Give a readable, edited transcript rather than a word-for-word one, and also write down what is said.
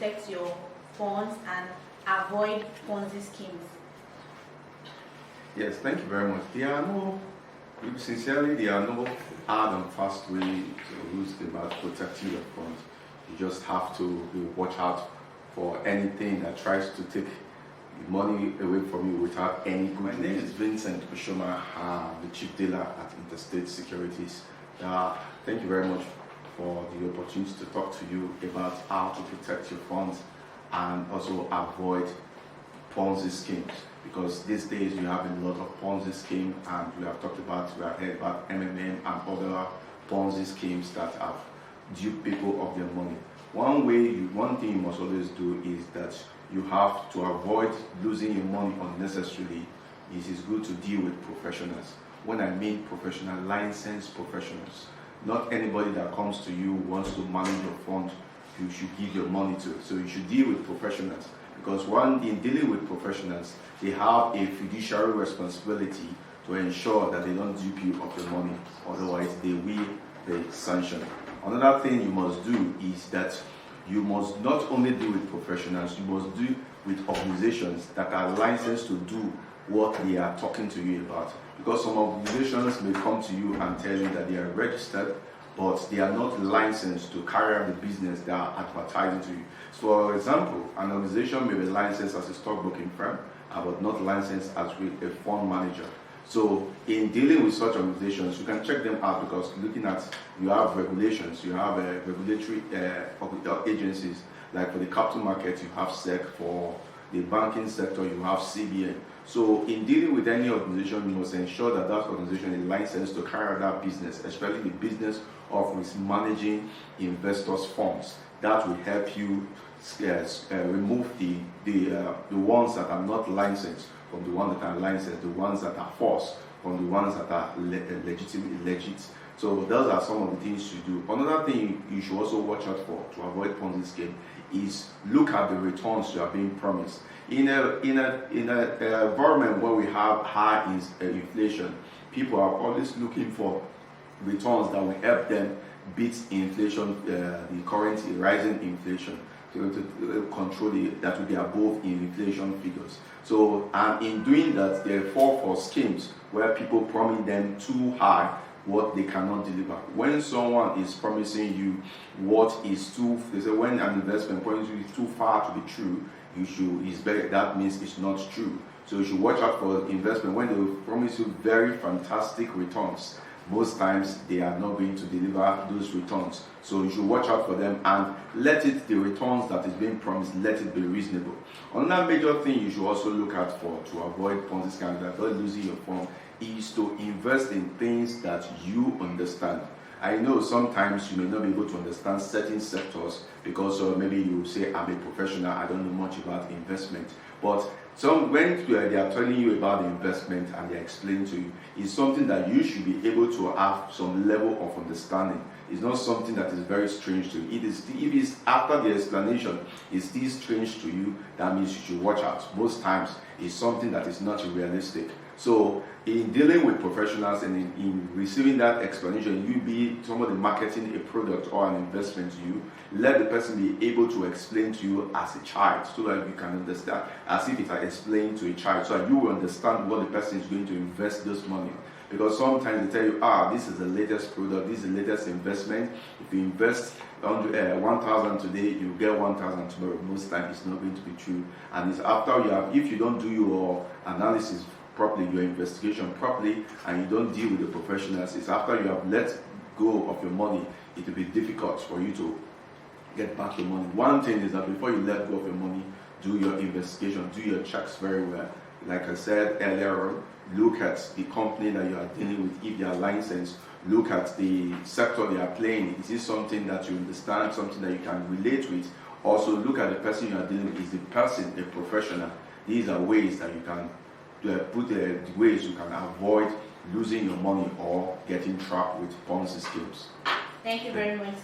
protect your funds and avoid Ponzi schemes? Yes, thank you very much. There are no hard and fast way to rules about protecting your funds. You just have to watch out for anything that tries to take the money away from you without any good. My name is Vincent Oshoma, the Chief Dealer at Interstate Securities. Thank you very much for the opportunity to talk to you about how to protect your funds and also avoid Ponzi schemes, because these days you have a lot of Ponzi schemes, and we have heard about MMM and other Ponzi schemes that have duped people of their money. One thing you must always do is that you have to avoid losing your money unnecessarily. It is good to deal with professionals. When I mean professional, licensed professionals. Not anybody that comes to you wants to manage your fund, you should give your money to. So you should deal with professionals, because in dealing with professionals, they have a fiduciary responsibility to ensure that they don't dupe you of your money. Otherwise, they will be sanctioned. Another thing you must do is that you must not only deal with professionals, you must deal with organizations that are licensed to do what they are talking to you about. Because some organizations may come to you and tell you that they are registered, but they are not licensed to carry out the business they are advertising to you. So, for example, an organization may be licensed as a stockbroking firm, but not licensed as a fund manager. So, in dealing with such organizations, you can check them out, because you have regulations, you have regulatory agencies. Like for the capital market, you have SEC. For the banking sector, you have CBN. So in dealing with any organization, you must ensure that that organization is licensed to carry out that business, especially the business of managing investors' funds. That will help you remove the ones that are not licensed from the ones that are licensed, the ones that are false from the ones that are legit. So those are some of the things you do. Another thing you should also watch out for to avoid Ponzi scheme is look at the returns you are being promised. In an environment where we have high inflation, people are always looking for returns that will help them beat inflation, the current rising inflation, to control that will be above inflation figures. So, and in doing that, they fall for schemes where people promise them too high what they cannot deliver. When someone is promising you what is they say when an investment promises you is too far to be true, that means it's not true. So you should watch out for investment when they promise you very fantastic returns. Most times they are not going to deliver those returns. So you should watch out for them and the returns that is being promised, let it be reasonable. Another major thing you should also look out for to avoid Ponzi scams, that not losing your fund, is to invest in things that you understand. I know sometimes you may not be able to understand certain sectors because maybe you say, I'm a professional, I don't know much about investment. But when they are telling you about the investment and they are explaining to you, it's something that you should be able to have some level of understanding. It's not something that is very strange to you. If it's after the explanation, it's still strange to you, that means you should watch out. Most times, it's something that is not realistic. So, in dealing with professionals and in receiving that explanation, you be somebody marketing a product or an investment to you, let the person be able to explain to you as a child, so that you can understand, as if it's explained to a child, so that you will understand what the person is going to invest this money on. Because sometimes they tell you, this is the latest product, this is the latest investment. If you invest 1,000 today, you get 1,000 tomorrow. Most times it's not going to be true. And it's after if you don't do your analysis properly, your investigation properly, and you don't deal with the professionals, it's after you have let go of your money, it will be difficult for you to get back your money. One thing is that before you let go of your money, do your investigation, do your checks very well. Like I said earlier on, look at the company that you are dealing with, if they are licensed. Look at the sector they are playing. Is this something that you understand, something that you can relate with? Also, look at the person you are dealing with. Is the person a professional? These are ways that you can ways you can avoid losing your money or getting trapped with Ponzi schemes. Thank you very much, sir.